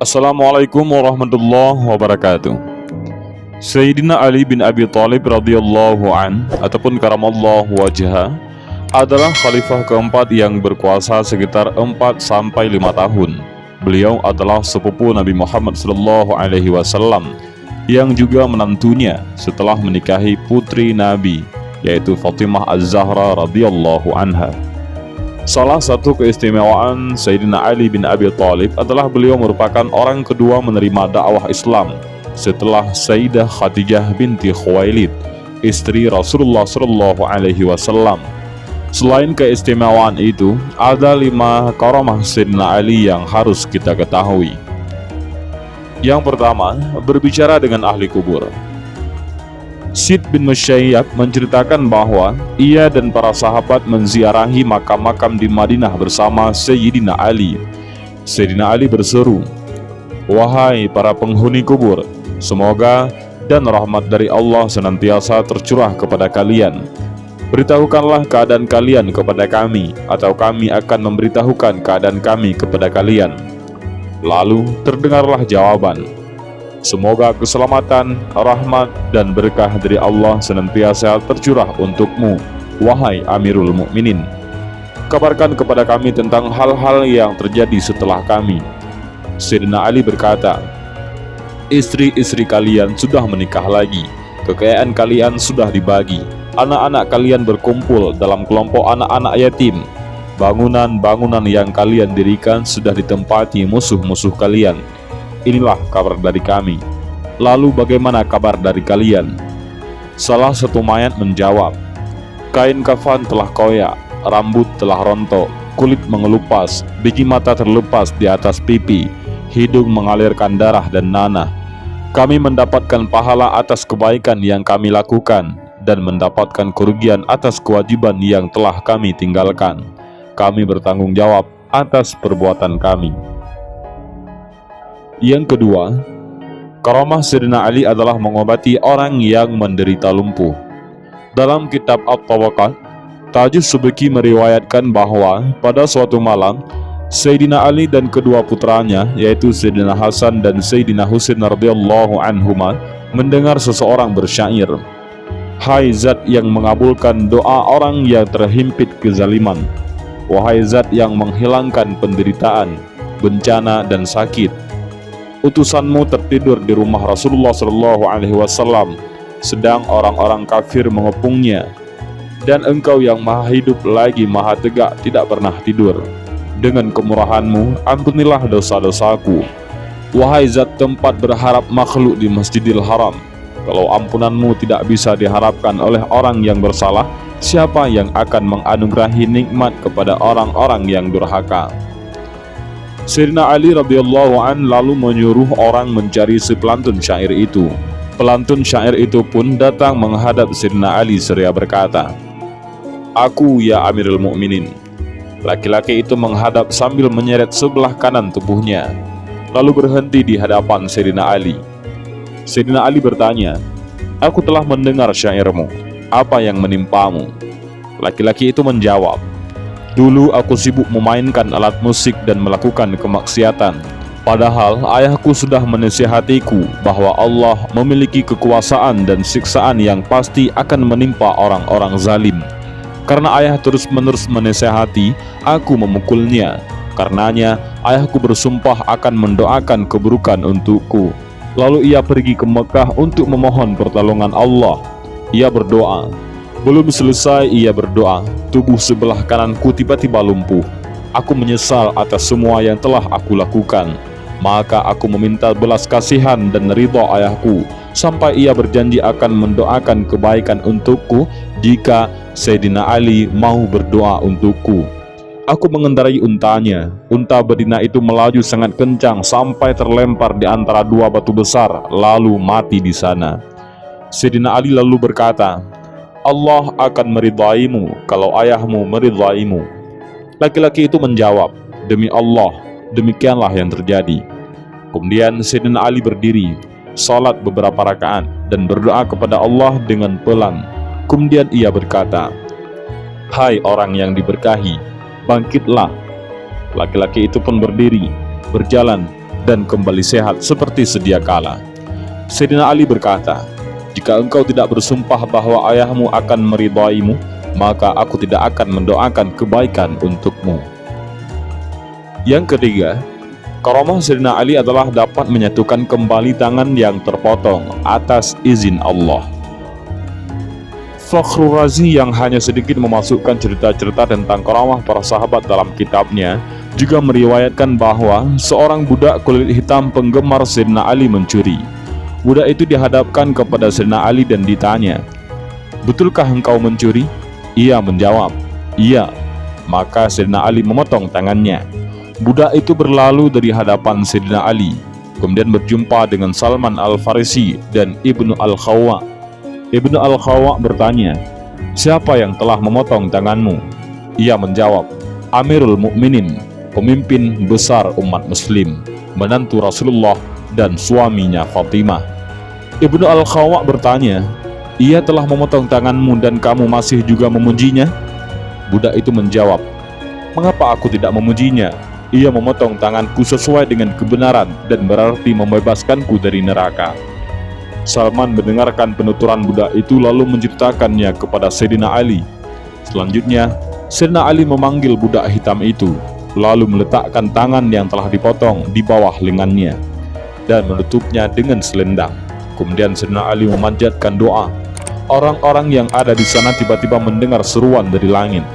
Assalamualaikum warahmatullahi wabarakatuh. Sayyidina Ali bin Abi Thalib radhiyallahu an ataupun karamallahu wajhah adalah khalifah keempat yang berkuasa sekitar 4-5 tahun. Beliau adalah sepupu Nabi Muhammad SAW yang juga menantunya setelah menikahi putri Nabi, yaitu Fatimah Az-Zahra radhiyallahu anha. Salah satu keistimewaan Sayyidina Ali bin Abi Thalib adalah beliau merupakan orang kedua menerima dakwah Islam setelah Sayyidah Khadijah binti Khuwailid, istri Rasulullah SAW. Selain keistimewaan itu, ada 5 karamah Sayyidina Ali yang harus kita ketahui. Yang pertama, berbicara dengan ahli kubur. Syed bin Musayyab menceritakan bahwa ia dan para sahabat menziarahi makam-makam di Madinah bersama Sayyidina Ali. Sayyidina Ali berseru, "Wahai para penghuni kubur, semoga dan rahmat dari Allah senantiasa tercurah kepada kalian. Beritahukanlah keadaan kalian kepada kami, atau kami akan memberitahukan keadaan kami kepada kalian." Lalu terdengarlah jawaban, "Semoga keselamatan, rahmat, dan berkah dari Allah senantiasa tercurah untukmu, wahai Amirul Mukminin. Kabarkan kepada kami tentang hal-hal yang terjadi setelah kami." Sayyidina Ali berkata, "Istri-istri kalian sudah menikah lagi, kekayaan kalian sudah dibagi, anak-anak kalian berkumpul dalam kelompok anak-anak yatim, bangunan-bangunan yang kalian dirikan sudah ditempati musuh-musuh kalian. Inilah kabar dari kami. Lalu bagaimana kabar dari kalian?" Salah satu mayat menjawab, "Kain kafan telah koyak, rambut telah rontok, kulit mengelupas, biji mata terlepas di atas pipi, hidung mengalirkan darah dan nanah. Kami mendapatkan pahala atas kebaikan yang kami lakukan dan mendapatkan kerugian atas kewajiban yang telah kami tinggalkan. Kami bertanggung jawab atas perbuatan kami." Yang kedua, karamah Sayyidina Ali adalah mengobati orang yang menderita lumpuh. Dalam kitab At-Tabaqat, Tajus Subeki meriwayatkan bahwa pada suatu malam, Sayyidina Ali dan kedua putranya, yaitu Sayyidina Hasan dan Sayyidina Husain radhiyallahu anhuma, mendengar seseorang bersyair, "Hai Zat yang mengabulkan doa orang yang terhimpit kezaliman, wahai Zat yang menghilangkan penderitaan, bencana dan sakit, utusanmu tertidur di rumah Rasulullah SAW, sedang orang-orang kafir mengepungnya, dan engkau yang maha hidup lagi maha tegak tidak pernah tidur. Dengan kemurahanmu ampunilah dosa-dosaku. Wahai Zat tempat berharap makhluk di Masjidil Haram, kalau ampunanmu tidak bisa diharapkan oleh orang yang bersalah, siapa yang akan menganugerahi nikmat kepada orang-orang yang durhaka?" Sayyidina Ali radhiyallahu an lalu menyuruh orang mencari si pelantun syair itu. Pelantun syair itu pun datang menghadap Sayyidina Ali seraya berkata, "Aku ya Amirul Mukminin." Laki-laki itu menghadap sambil menyeret sebelah kanan tubuhnya, lalu berhenti di hadapan Sayyidina Ali. Sayyidina Ali bertanya, "Aku telah mendengar syairmu, apa yang menimpamu?" Laki-laki itu menjawab, "Dulu aku sibuk memainkan alat musik dan melakukan kemaksiatan. Padahal ayahku sudah menasihatiku bahwa Allah memiliki kekuasaan dan siksaan yang pasti akan menimpa orang-orang zalim. Karena ayah terus-menerus menasihati, aku memukulnya. Karenanya ayahku bersumpah akan mendoakan keburukan untukku. Lalu ia pergi ke Mekah untuk memohon pertolongan Allah. Ia berdoa. Belum selesai ia berdoa, tubuh sebelah kananku tiba-tiba lumpuh. Aku menyesal atas semua yang telah aku lakukan. Maka aku meminta belas kasihan dan ridha ayahku, sampai ia berjanji akan mendoakan kebaikan untukku jika Sayyidina Ali mau berdoa untukku. Aku mengendarai untanya. Unta betina itu melaju sangat kencang sampai terlempar di antara 2 batu besar, lalu mati di sana. Sayyidina Ali lalu berkata, "Allah akan meridaimu kalau ayahmu meridaimu." Laki-laki itu menjawab, "Demi Allah, demikianlah yang terjadi." Kemudian Sayyidina Ali berdiri, salat beberapa rakaat dan berdoa kepada Allah dengan pelan. Kemudian ia berkata, "Hai orang yang diberkahi, bangkitlah." Laki-laki itu pun berdiri, berjalan, dan kembali sehat seperti sedia kala. Sayyidina Ali berkata, "Jika engkau tidak bersumpah bahwa ayahmu akan meridaimu, maka aku tidak akan mendoakan kebaikan untukmu." Yang ketiga, karamah Sayyidina Ali adalah dapat menyatukan kembali tangan yang terpotong atas izin Allah. Fakhrul Razi yang hanya sedikit memasukkan cerita-cerita tentang karamah para sahabat dalam kitabnya juga meriwayatkan bahwa seorang budak kulit hitam penggemar Sayyidina Ali mencuri. Budak itu dihadapkan kepada Sayyidina Ali dan ditanya, "Betulkah engkau mencuri?" Ia menjawab, "Iya." Maka Sayyidina Ali memotong tangannya. Budak itu berlalu dari hadapan Sayyidina Ali, kemudian berjumpa dengan Salman Al-Farisi dan Ibnu Al-Khawwa. Ibnu Al-Khawwa bertanya, "Siapa yang telah memotong tanganmu?" Ia menjawab, "Amirul Mukminin, pemimpin besar umat muslim, menantu Rasulullah dan suaminya Fatimah." Ibnu Al-Khawwa bertanya, "Ia telah memotong tanganmu dan kamu masih juga memujinya?" Budak itu menjawab, "Mengapa aku tidak memujinya? Ia memotong tanganku sesuai dengan kebenaran dan berarti membebaskanku dari neraka." Salman mendengarkan penuturan budak itu lalu menceritakannya kepada Sayyidina Ali. Selanjutnya, Sayyidina Ali memanggil budak hitam itu, lalu meletakkan tangan yang telah dipotong di bawah lengannya dan menutupnya dengan selendang. Kemudian Sayyidina Ali memanjatkan doa. Orang-orang yang ada di sana tiba-tiba mendengar seruan dari langit,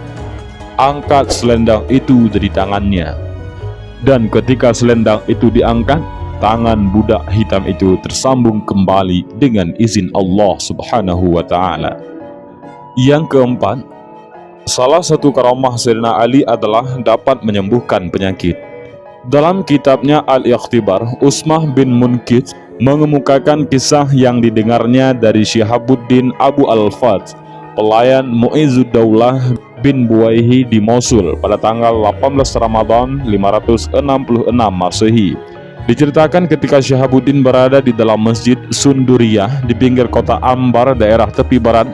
"Angkat selendang itu dari tangannya." Dan ketika selendang itu diangkat, tangan budak hitam itu tersambung kembali dengan izin Allah Subhanahu wa Ta'ala. Yang keempat, salah satu karamah Sayyidina Ali adalah dapat menyembuhkan penyakit. Dalam kitabnya Al-Ikhtibar, Usmah bin Munkid mengemukakan kisah yang didengarnya dari Syihabuddin Abu Al-Fat, pelayan Mu'izuddaulah bin Buwaihi di Mosul pada tanggal 18 Ramadan 566 Masehi. Diceritakan ketika Syihabuddin berada di dalam masjid Sunduriyah di pinggir kota Ambar, daerah tepi barat,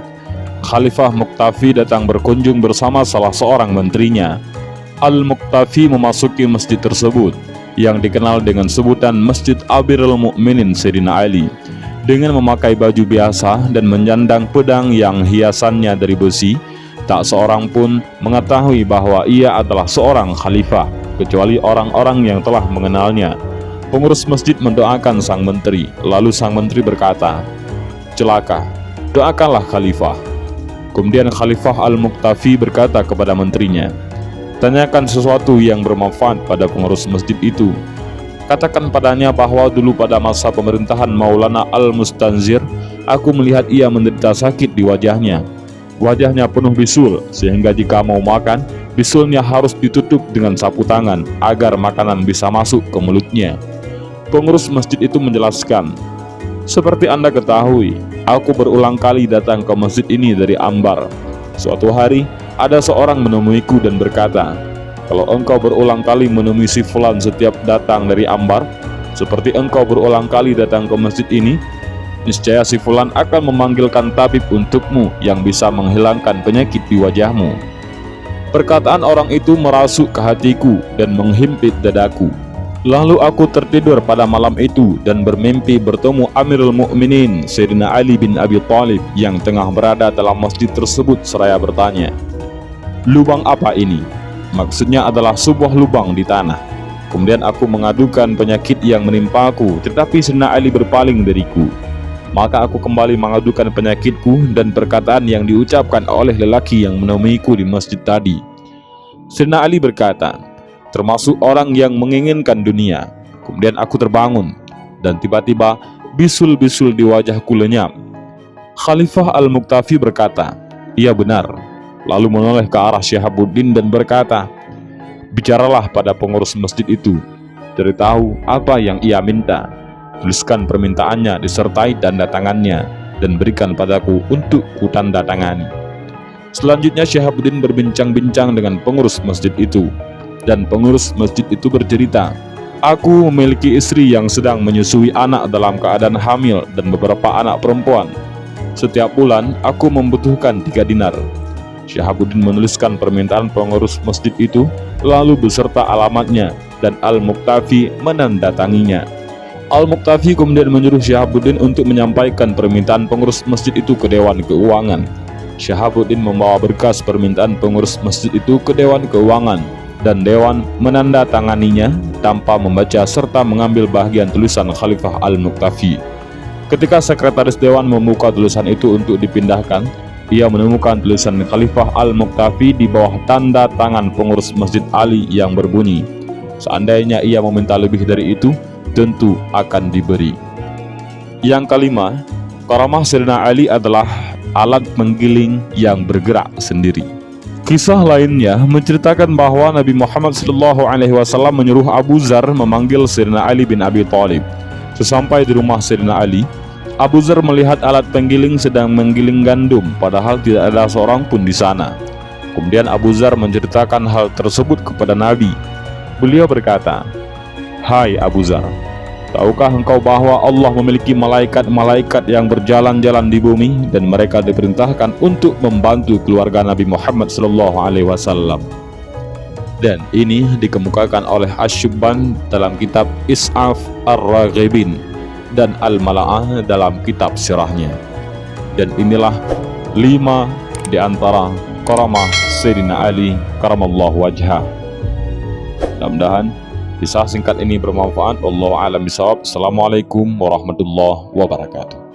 Khalifah Muqtafi datang berkunjung bersama salah seorang menterinya. Al-Muqtafi memasuki masjid tersebut yang dikenal dengan sebutan Masjid Amirul Mukminin Sayyidina Ali, dengan memakai baju biasa dan menyandang pedang yang hiasannya dari besi. Tak seorang pun mengetahui bahwa ia adalah seorang khalifah, kecuali orang-orang yang telah mengenalnya. Pengurus masjid mendoakan sang menteri, lalu sang menteri berkata, "Celaka, doakanlah khalifah." Kemudian Khalifah Al-Muqtafi berkata kepada menterinya, "Tanyakan sesuatu yang bermanfaat pada pengurus masjid itu. Katakan padanya bahwa dulu pada masa pemerintahan Maulana Al-Mustanzir, aku melihat ia menderita sakit di wajahnya. Wajahnya penuh bisul, sehingga jika mau makan, bisulnya harus ditutup dengan sapu tangan agar makanan bisa masuk ke mulutnya." Pengurus masjid itu menjelaskan, "Seperti Anda ketahui, aku berulang kali datang ke masjid ini dari Ambar. Suatu hari, ada seorang menemuiku dan berkata, 'Kalau engkau berulang kali menemui si fulan setiap datang dari Ambar, seperti engkau berulang kali datang ke masjid ini, niscaya si fulan akan memanggilkan tabib untukmu yang bisa menghilangkan penyakit di wajahmu.' Perkataan orang itu merasuk ke hatiku dan menghimpit dadaku. Lalu aku tertidur pada malam itu dan bermimpi bertemu Amirul Mukminin Sayyidina Ali bin Abi Thalib yang tengah berada dalam masjid tersebut seraya bertanya, 'Lubang apa ini?' Maksudnya adalah sebuah lubang di tanah. Kemudian aku mengadukan penyakit yang menimpaku, tetapi Sayyidina Ali berpaling dariku. Maka aku kembali mengadukan penyakitku dan perkataan yang diucapkan oleh lelaki yang menemuiku di masjid tadi. Sayyidina Ali berkata, 'Termasuk orang yang menginginkan dunia.' Kemudian aku terbangun dan tiba-tiba bisul-bisul di wajahku lenyap." Khalifah Al-Muqtafi berkata, "Iya benar." Lalu menoleh ke arah Syihabuddin dan berkata, "Bicaralah pada pengurus masjid itu, beritahu apa yang ia minta. Tuliskan permintaannya disertai tanda tangannya dan berikan padaku untuk kutanda tangani." Selanjutnya Syihabuddin berbincang-bincang dengan pengurus masjid itu, dan pengurus masjid itu bercerita, "Aku memiliki istri yang sedang menyusui anak dalam keadaan hamil dan beberapa anak perempuan. Setiap bulan aku membutuhkan 3 dinar. Syihabuddin menuliskan permintaan pengurus masjid itu, lalu beserta alamatnya, dan Al-Muqtafi menandatanginya. Al-Muqtafi kemudian menyuruh Syihabuddin untuk menyampaikan permintaan pengurus masjid itu ke Dewan Keuangan. Syihabuddin membawa berkas permintaan pengurus masjid itu ke Dewan Keuangan, dan Dewan menandatanganinya tanpa membaca serta mengambil bagian tulisan Khalifah Al-Muqtafi. Ketika sekretaris Dewan membuka tulisan itu untuk dipindahkan, ia menemukan tulisan Khalifah Al-Muqtafi di bawah tanda tangan pengurus Masjid Ali yang berbunyi, "Seandainya ia meminta lebih dari itu, tentu akan diberi." Yang kelima, karamah Sayyidina Ali adalah alat menggiling yang bergerak sendiri. Kisah lainnya menceritakan bahwa Nabi Muhammad SAW menyuruh Abu Zar memanggil Sayyidina Ali bin Abi Thalib. Sesampai di rumah Sayyidina Ali, Abu Zar melihat alat penggiling sedang menggiling gandum, padahal tidak ada seorang pun di sana. Kemudian Abu Zar menceritakan hal tersebut kepada Nabi. Beliau berkata, "Hai Abu Zar, tahukah engkau bahwa Allah memiliki malaikat-malaikat yang berjalan-jalan di bumi dan mereka diperintahkan untuk membantu keluarga Nabi Muhammad SAW?" Dan ini dikemukakan oleh Asy-Syubban dalam kitab Is'af Ar-Raghibin dan Al-Mala'ah dalam kitab sirahnya. Dan inilah 5 di antara karamah Sayyidina Ali karamallahu wajhah. Mudah-mudahan kisah singkat ini bermanfaat. Wallahu a'lam bishawab. Assalamualaikum warahmatullahi wabarakatuh.